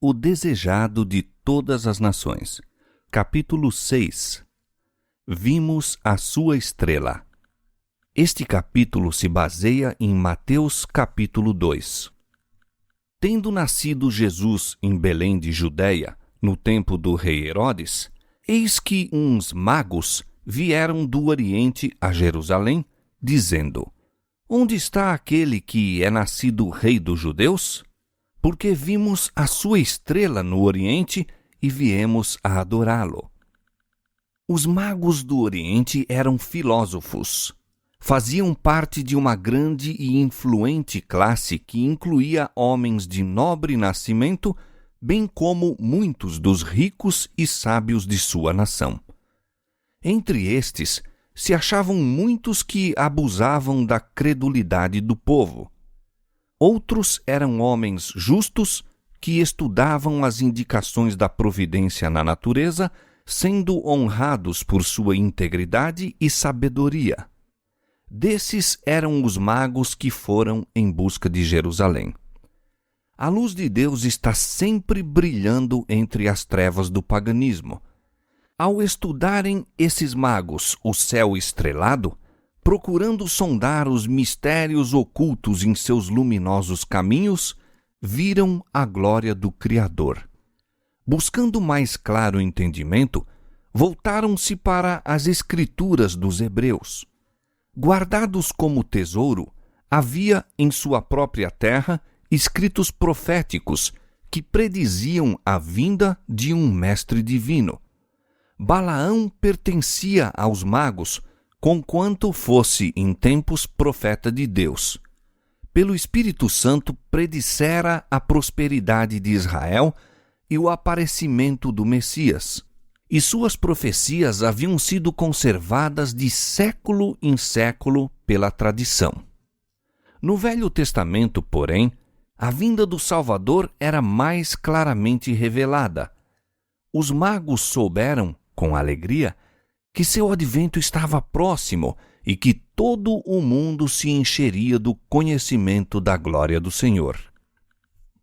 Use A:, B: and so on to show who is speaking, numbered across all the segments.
A: O desejado de todas as nações. Capítulo 6. Vimos a sua estrela. Este capítulo se baseia em Mateus capítulo 2. Tendo nascido Jesus em Belém de Judeia, no tempo do rei Herodes, eis que uns magos vieram do Oriente a Jerusalém, dizendo: Onde está aquele que é nascido rei dos judeus? Porque vimos a sua estrela no Oriente e viemos a adorá-lo. Os magos do Oriente eram filósofos. Faziam parte de uma grande e influente classe que incluía homens de nobre nascimento, bem como muitos dos ricos e sábios de sua nação. Entre estes, se achavam muitos que abusavam da credulidade do povo. Outros eram homens justos que estudavam as indicações da providência na natureza, sendo honrados por sua integridade e sabedoria. Desses eram os magos que foram em busca de Jerusalém. A luz de Deus está sempre brilhando entre as trevas do paganismo. Ao estudarem esses magos o céu estrelado, procurando sondar os mistérios ocultos em seus luminosos caminhos, viram a glória do Criador. Buscando mais claro entendimento, voltaram-se para as Escrituras dos Hebreus. Guardados como tesouro, havia em sua própria terra escritos proféticos que prediziam a vinda de um mestre divino. Balaão pertencia aos magos, conquanto fosse em tempos profeta de Deus. Pelo Espírito Santo predissera a prosperidade de Israel e o aparecimento do Messias, e suas profecias haviam sido conservadas de século em século pela tradição. No Velho Testamento, porém, a vinda do Salvador era mais claramente revelada. Os magos souberam, com alegria, que seu advento estava próximo e que todo o mundo se encheria do conhecimento da glória do Senhor.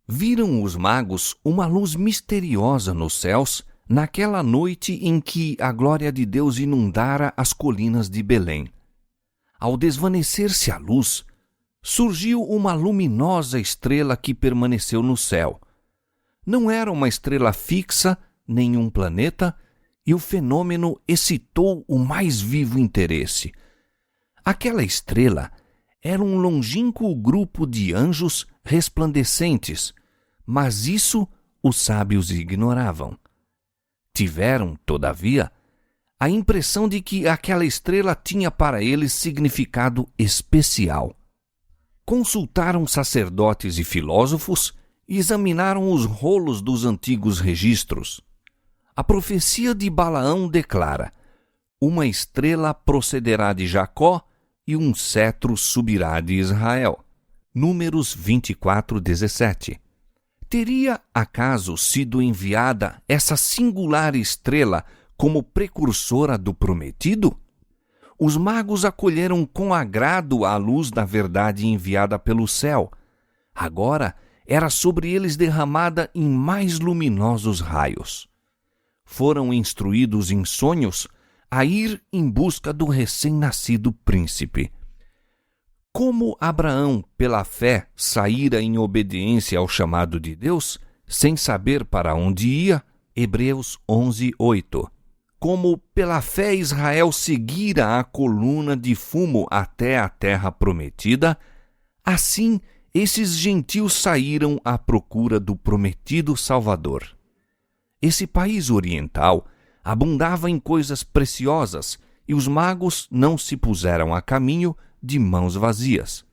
A: Viram os magos uma luz misteriosa nos céus naquela noite em que a glória de Deus inundara as colinas de Belém. Ao desvanecer-se a luz, surgiu uma luminosa estrela que permaneceu no céu. Não era uma estrela fixa, nem um planeta, e o fenômeno excitou o mais vivo interesse. Aquela estrela era um longínquo grupo de anjos resplandecentes, mas isso os sábios ignoravam. Tiveram, todavia, a impressão de que aquela estrela tinha para eles significado especial. Consultaram sacerdotes e filósofos e examinaram os rolos dos antigos registros. A profecia de Balaão declara: uma estrela procederá de Jacó e um cetro subirá de Israel. Números 24:17. Teria, acaso, sido enviada essa singular estrela como precursora do prometido? Os magos acolheram com agrado a luz da verdade enviada pelo céu. Agora era sobre eles derramada em mais luminosos raios. Foram instruídos em sonhos a ir em busca do recém-nascido príncipe. Como Abraão, pela fé, saíra em obediência ao chamado de Deus, sem saber para onde ia, Hebreus 11:8. Como pela fé Israel seguira a coluna de fumo até a terra prometida, assim esses gentios saíram à procura do prometido Salvador. Esse país oriental abundava em coisas preciosas e os magos não se puseram a caminho de mãos vazias.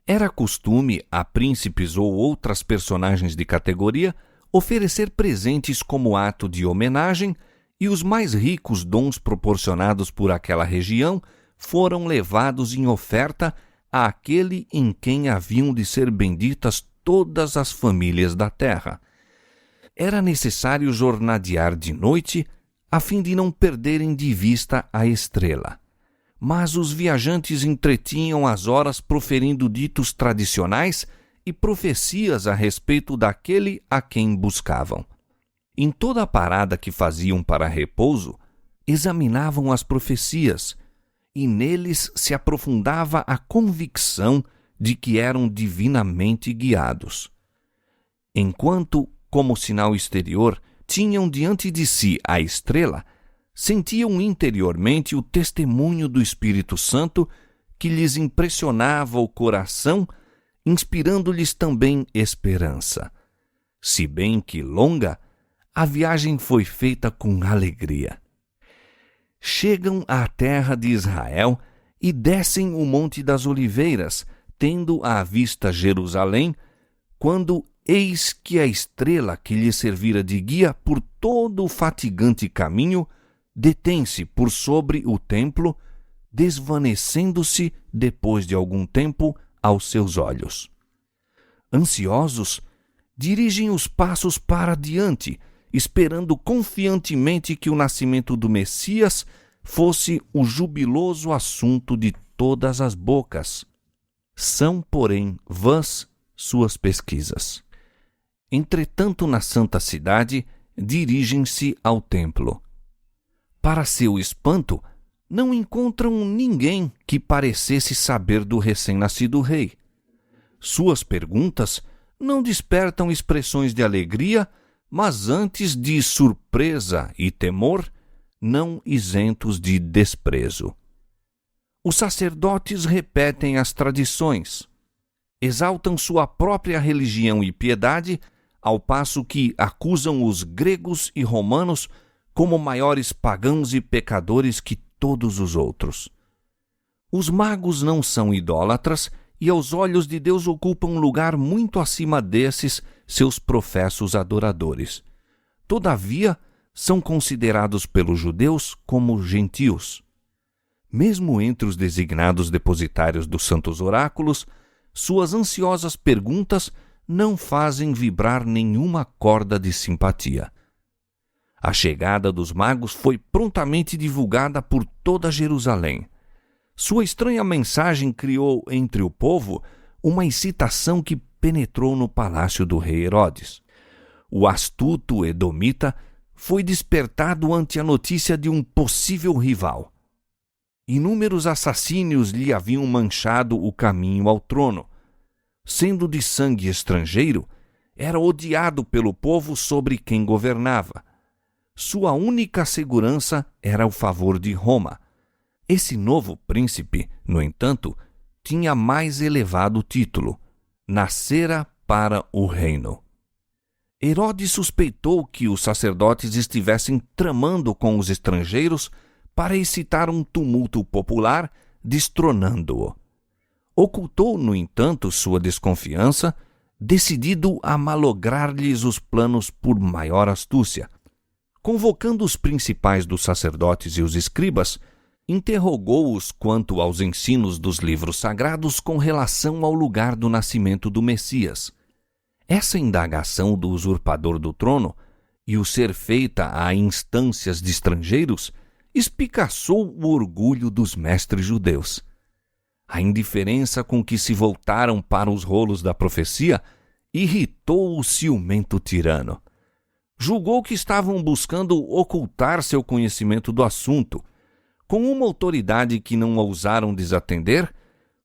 A: Era costume a príncipes ou outras personagens de categoria oferecer presentes como ato de homenagem, e os mais ricos dons proporcionados por aquela região foram levados em oferta àquele em quem haviam de ser benditas todas as famílias da terra. Era necessário jornadear de noite, a fim de não perderem de vista a estrela. Mas os viajantes entretinham as horas proferindo ditos tradicionais e profecias a respeito daquele a quem buscavam. Em toda a parada que faziam para repouso, examinavam as profecias, e neles se aprofundava a convicção de que eram divinamente guiados. Enquanto, como sinal exterior, tinham diante de si a estrela, sentiam interiormente o testemunho do Espírito Santo que lhes impressionava o coração, inspirando-lhes também esperança. Se bem que longa, a viagem foi feita com alegria. Chegam à terra de Israel e descem o Monte das Oliveiras, tendo à vista Jerusalém, quando eis que a estrela que lhe servira de guia por todo o fatigante caminho detém-se por sobre o templo, desvanecendo-se depois de algum tempo aos seus olhos. Ansiosos, dirigem os passos para diante, esperando confiantemente que o nascimento do Messias fosse o jubiloso assunto de todas as bocas. São, porém, vãs suas pesquisas. Entretanto, na santa cidade, dirigem-se ao templo. Para seu espanto, não encontram ninguém que parecesse saber do recém-nascido rei. Suas perguntas não despertam expressões de alegria, mas antes de surpresa e temor, não isentos de desprezo. Os sacerdotes repetem as tradições, exaltam sua própria religião e piedade, ao passo que acusam os gregos e romanos como maiores pagãos e pecadores que todos os outros. Os magos não são idólatras e aos olhos de Deus ocupam um lugar muito acima desses seus professos adoradores. Todavia, são considerados pelos judeus como gentios. Mesmo entre os designados depositários dos santos oráculos, suas ansiosas perguntas não fazem vibrar nenhuma corda de simpatia. A chegada dos magos foi prontamente divulgada por toda Jerusalém. Sua estranha mensagem criou entre o povo uma excitação que penetrou no palácio do rei Herodes. O astuto edomita foi despertado ante a notícia de um possível rival. Inúmeros assassínios lhe haviam manchado o caminho ao trono. Sendo de sangue estrangeiro, era odiado pelo povo sobre quem governava. Sua única segurança era o favor de Roma. Esse novo príncipe, no entanto, tinha mais elevado título: nascera para o reino. Herodes suspeitou que os sacerdotes estivessem tramando com os estrangeiros para excitar um tumulto popular, destronando-o. Ocultou, no entanto, sua desconfiança, decidido a malograr-lhes os planos por maior astúcia. Convocando os principais dos sacerdotes e os escribas, interrogou-os quanto aos ensinos dos livros sagrados com relação ao lugar do nascimento do Messias. Essa indagação do usurpador do trono, e o ser feita a instâncias de estrangeiros, espicaçou o orgulho dos mestres judeus. A indiferença com que se voltaram para os rolos da profecia irritou o ciumento tirano. Julgou que estavam buscando ocultar seu conhecimento do assunto. Com uma autoridade que não ousaram desatender,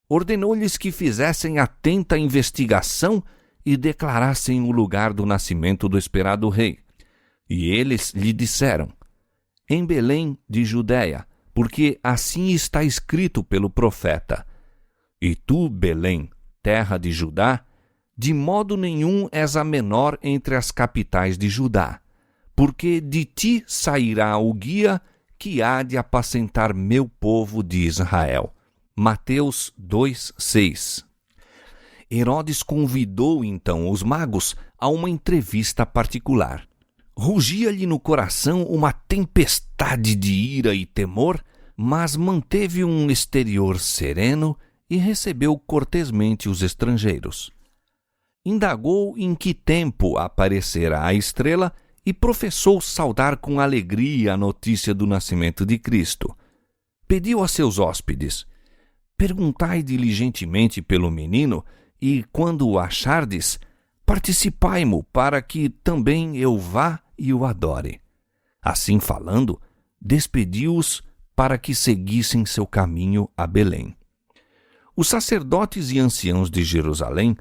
A: ordenou-lhes que fizessem atenta investigação e declarassem o lugar do nascimento do esperado rei. E eles lhe disseram: em Belém de Judéia, porque assim está escrito pelo profeta: e tu, Belém, terra de Judá, de modo nenhum és a menor entre as capitais de Judá, porque de ti sairá o guia que há de apacentar meu povo de Israel. Mateus 2:6. Herodes convidou então os magos a uma entrevista particular. Rugia-lhe no coração uma tempestade de ira e temor, mas manteve um exterior sereno e recebeu cortesmente os estrangeiros. Indagou em que tempo aparecera a estrela e professou saudar com alegria a notícia do nascimento de Cristo. Pediu a seus hóspedes: perguntai diligentemente pelo menino e quando o achardes, participai-mo, para que também eu vá e o adore. Assim falando, despediu-os para que seguissem seu caminho a Belém. Os sacerdotes e anciãos de Jerusalém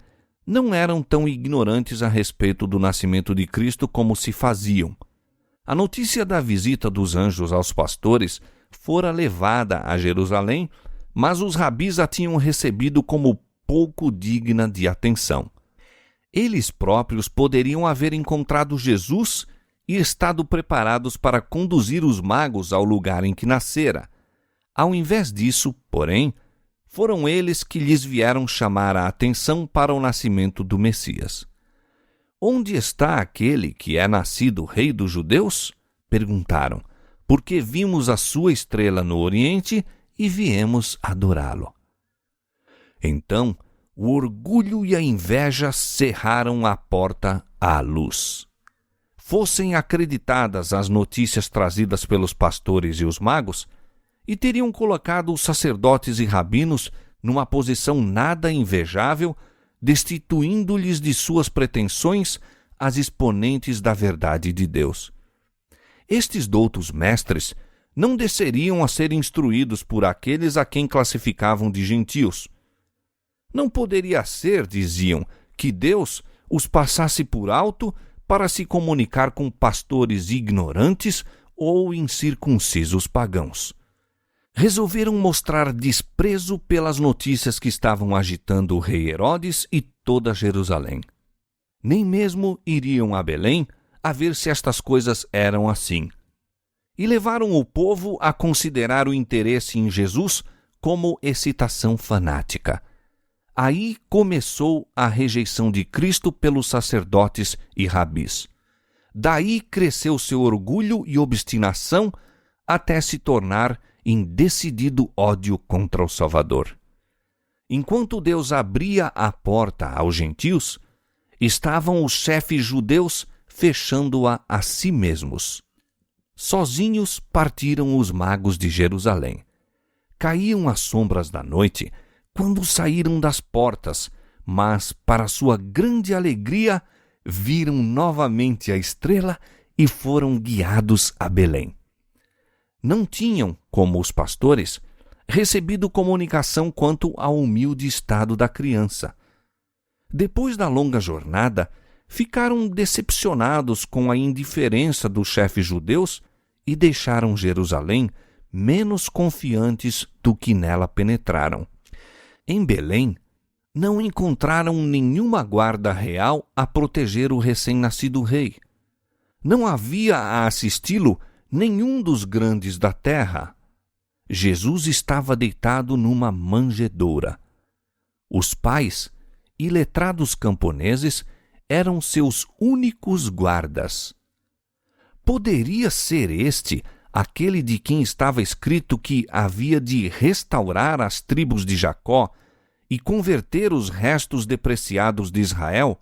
A: não eram tão ignorantes a respeito do nascimento de Cristo como se faziam. A notícia da visita dos anjos aos pastores fora levada a Jerusalém, mas os rabis a tinham recebido como pouco digna de atenção. Eles próprios poderiam haver encontrado Jesus e estado preparados para conduzir os magos ao lugar em que nascera. Ao invés disso, porém, foram eles que lhes vieram chamar a atenção para o nascimento do Messias. Onde está aquele que é nascido rei dos judeus? Perguntaram, porque vimos a sua estrela no Oriente e viemos adorá-lo. Então, o orgulho e a inveja cerraram a porta à luz. Fossem acreditadas as notícias trazidas pelos pastores e os magos, e teriam colocado os sacerdotes e rabinos numa posição nada invejável, destituindo-lhes de suas pretensões as exponentes da verdade de Deus. Estes doutos mestres não desceriam a ser instruídos por aqueles a quem classificavam de gentios. Não poderia ser, diziam, que Deus os passasse por alto para se comunicar com pastores ignorantes ou incircuncisos pagãos. Resolveram mostrar desprezo pelas notícias que estavam agitando o rei Herodes e toda Jerusalém. Nem mesmo iriam a Belém a ver se estas coisas eram assim. E levaram o povo a considerar o interesse em Jesus como excitação fanática. Aí começou a rejeição de Cristo pelos sacerdotes e rabis. Daí cresceu seu orgulho e obstinação até se tornar em decidido ódio contra o Salvador. Enquanto Deus abria a porta aos gentios, estavam os chefes judeus fechando-a a si mesmos. Sozinhos partiram os magos de Jerusalém. Caíam as sombras da noite quando saíram das portas, mas, para sua grande alegria, viram novamente a estrela e foram guiados a Belém. Não tinham, como os pastores, recebido comunicação quanto ao humilde estado da criança. Depois da longa jornada, ficaram decepcionados com a indiferença dos chefes judeus e deixaram Jerusalém menos confiantes do que nela penetraram. Em Belém, não encontraram nenhuma guarda real a proteger o recém-nascido rei. Não havia a assisti-lo nenhum dos grandes da terra. Jesus estava deitado numa manjedoura. Os pais, iletrados camponeses, eram seus únicos guardas. Poderia ser este aquele de quem estava escrito que havia de restaurar as tribos de Jacó e converter os restos depreciados de Israel,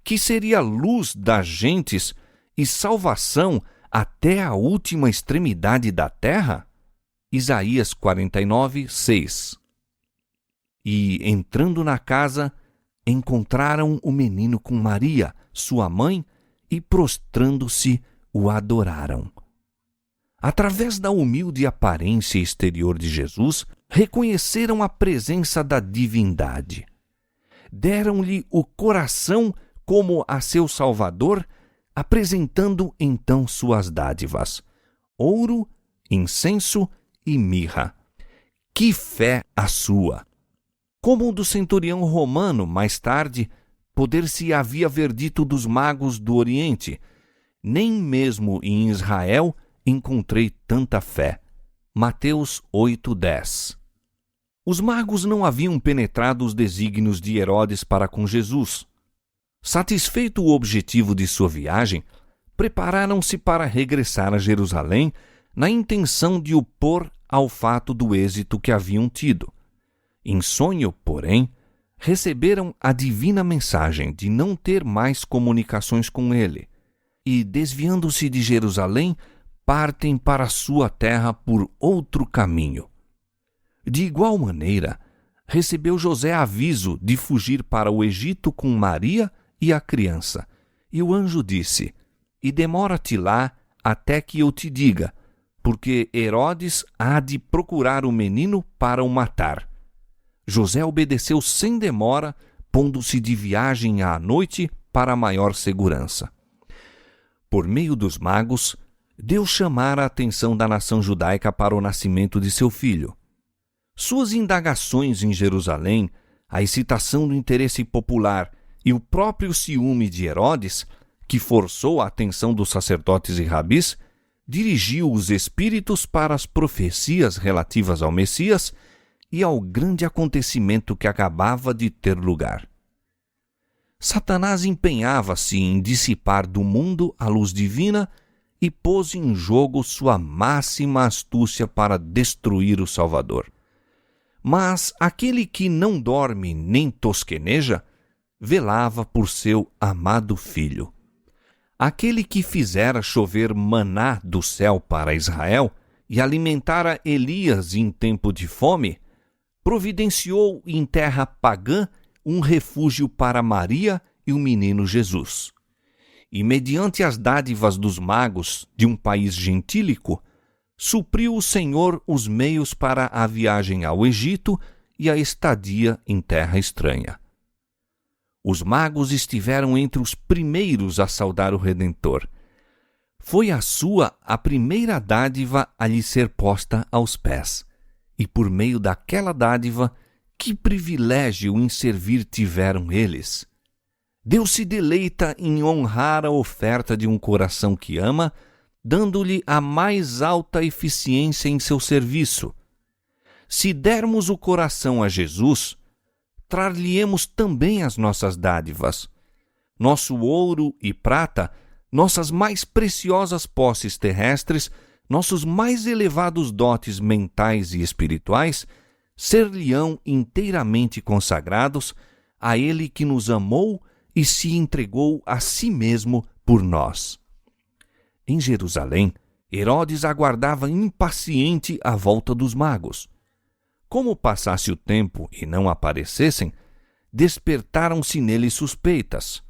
A: que seria luz das gentes e salvação até a última extremidade da terra? Isaías 49, 6. E, entrando na casa, encontraram o menino com Maria, sua mãe, e, prostrando-se, o adoraram. Através da humilde aparência exterior de Jesus, reconheceram a presença da divindade. Deram-lhe o coração como a seu Salvador, apresentando então suas dádivas: ouro, incenso e mirra. Que fé a sua! Como o do centurião romano, mais tarde, poder-se havia ver dito dos magos do Oriente: nem mesmo em Israel encontrei tanta fé. Mateus 8:10. Os magos não haviam penetrado os desígnios de Herodes para com Jesus. Satisfeito o objetivo de sua viagem, prepararam-se para regressar a Jerusalém na intenção de o pôr ao fato do êxito que haviam tido. Em sonho, porém, receberam a divina mensagem de não ter mais comunicações com ele e, desviando-se de Jerusalém, partem para sua terra por outro caminho. De igual maneira, recebeu José aviso de fugir para o Egito com Maria e a criança. E o anjo disse: E demora-te lá até que eu te diga, porque Herodes há de procurar o menino para o matar. José obedeceu sem demora, pondo-se de viagem à noite para maior segurança. Por meio dos magos, Deus chamara a atenção da nação judaica para o nascimento de seu filho. Suas indagações em Jerusalém, a excitação do interesse popular e o próprio ciúme de Herodes, que forçou a atenção dos sacerdotes e rabis, dirigiu os espíritos para as profecias relativas ao Messias e ao grande acontecimento que acabava de ter lugar. Satanás empenhava-se em dissipar do mundo a luz divina e pôs em jogo sua máxima astúcia para destruir o Salvador. Mas aquele que não dorme nem tosqueneja, velava por seu amado filho. Aquele que fizera chover maná do céu para Israel e alimentara Elias em tempo de fome, providenciou em terra pagã um refúgio para Maria e o menino Jesus. E mediante as dádivas dos magos de um país gentílico, supriu o Senhor os meios para a viagem ao Egito e a estadia em terra estranha. Os magos estiveram entre os primeiros a saudar o Redentor. Foi a sua a primeira dádiva a lhe ser posta aos pés. E por meio daquela dádiva, que privilégio em servir tiveram eles! Deus se deleita em honrar a oferta de um coração que ama, dando-lhe a mais alta eficiência em seu serviço. Se dermos o coração a Jesus, trar-lhe-emos também as nossas dádivas. Nosso ouro e prata, nossas mais preciosas posses terrestres, nossos mais elevados dotes mentais e espirituais, ser-lhe-ão inteiramente consagrados a Ele que nos amou e se entregou a si mesmo por nós. Em Jerusalém, Herodes aguardava impaciente a volta dos magos. Como passasse o tempo e não aparecessem, despertaram-se nele suspeitas.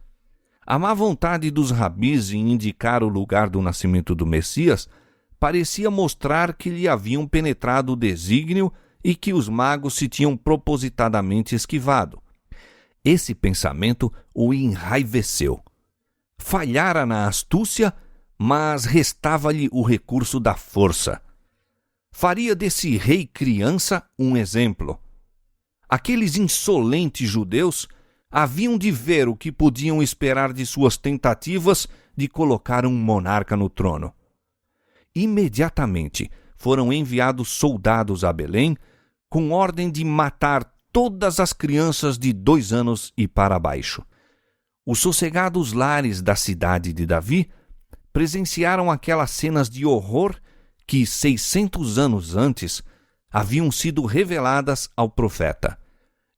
A: A má vontade dos rabis em indicar o lugar do nascimento do Messias parecia mostrar que lhe haviam penetrado o desígnio e que os magos se tinham propositadamente esquivado. Esse pensamento o enraiveceu. Falhara na astúcia, mas restava-lhe o recurso da força. Faria desse rei criança um exemplo. Aqueles insolentes judeus haviam de ver o que podiam esperar de suas tentativas de colocar um monarca no trono. Imediatamente foram enviados soldados a Belém com ordem de matar todas as crianças de 2 anos e para baixo. Os sossegados lares da cidade de Davi presenciaram aquelas cenas de horror que 600 anos antes haviam sido reveladas ao profeta.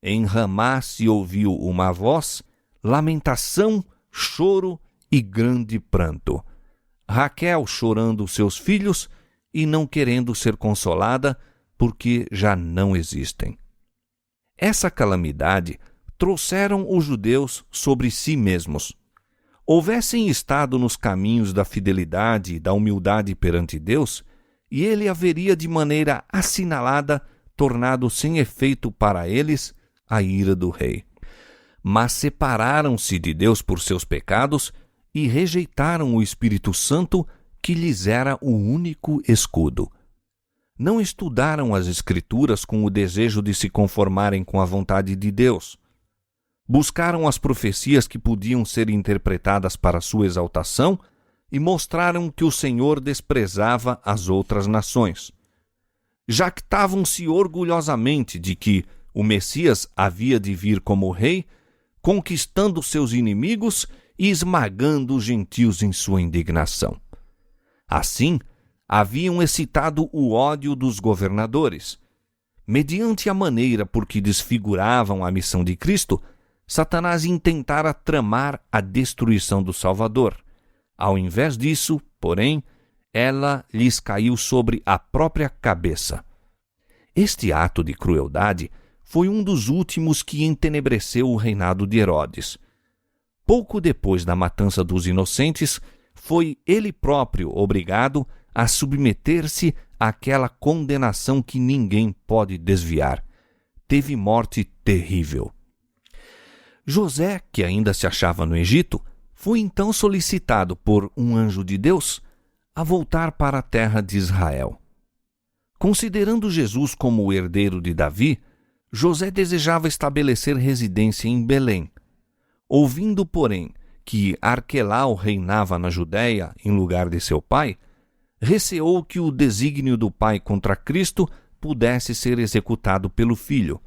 A: Em Ramá se ouviu uma voz, lamentação, choro e grande pranto. Raquel chorando seus filhos e não querendo ser consolada, porque já não existem. Essa calamidade trouxeram os judeus sobre si mesmos. Houvessem estado nos caminhos da fidelidade e da humildade perante Deus, e ele haveria de maneira assinalada tornado sem efeito para eles a ira do rei. Mas separaram-se de Deus por seus pecados e rejeitaram o Espírito Santo, que lhes era o único escudo. Não estudaram as Escrituras com o desejo de se conformarem com a vontade de Deus. Buscaram as profecias que podiam ser interpretadas para sua exaltação e mostraram que o Senhor desprezava as outras nações. Jactavam-se orgulhosamente de que o Messias havia de vir como rei, conquistando seus inimigos e esmagando os gentios em sua indignação. Assim, haviam excitado o ódio dos governadores. Mediante a maneira por que desfiguravam a missão de Cristo, Satanás intentara tramar a destruição do Salvador. Ao invés disso, porém, ela lhes caiu sobre a própria cabeça. Este ato de crueldade foi um dos últimos que entenebreceu o reinado de Herodes. Pouco depois da matança dos inocentes, foi ele próprio obrigado a submeter-se àquela condenação que ninguém pode desviar. Teve morte terrível. José, que ainda se achava no Egito, foi então solicitado por um anjo de Deus a voltar para a terra de Israel. Considerando Jesus como o herdeiro de Davi, José desejava estabelecer residência em Belém. Ouvindo, porém, que Arquelau reinava na Judéia em lugar de seu pai, receou que o desígnio do pai contra Cristo pudesse ser executado pelo filho.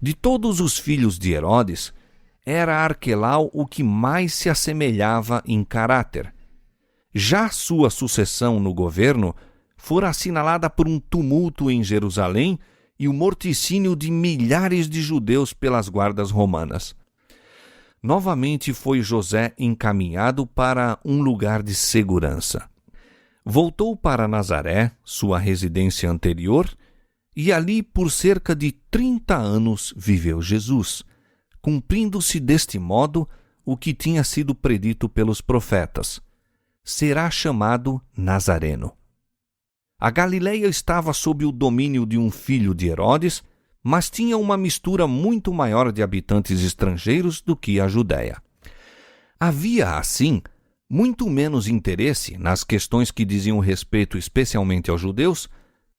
A: De todos os filhos de Herodes, era Arquelau o que mais se assemelhava em caráter. Já sua sucessão no governo fora assinalada por um tumulto em Jerusalém e o morticínio de milhares de judeus pelas guardas romanas. Novamente foi José encaminhado para um lugar de segurança. Voltou para Nazaré, sua residência anterior, e ali por cerca de 30 anos viveu Jesus, cumprindo-se deste modo o que tinha sido predito pelos profetas: será chamado Nazareno. A Galileia estava sob o domínio de um filho de Herodes, mas tinha uma mistura muito maior de habitantes estrangeiros do que a Judéia. Havia, assim, muito menos interesse nas questões que diziam respeito especialmente aos judeus,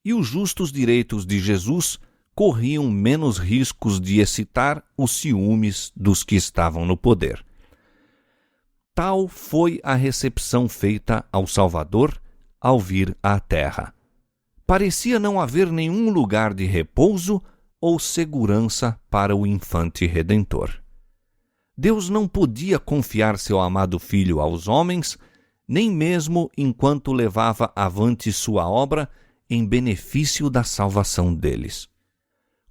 A: e os justos direitos de Jesus corriam menos riscos de excitar os ciúmes dos que estavam no poder. Tal foi a recepção feita ao Salvador ao vir à terra. Parecia não haver nenhum lugar de repouso ou segurança para o infante redentor. Deus não podia confiar seu amado filho aos homens, nem mesmo enquanto levava avante sua obra em benefício da salvação deles.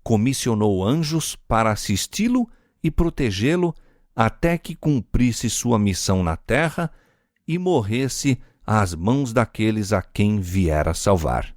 A: Comissionou anjos para assisti-lo e protegê-lo até que cumprisse sua missão na terra e morresse às mãos daqueles a quem viera salvar.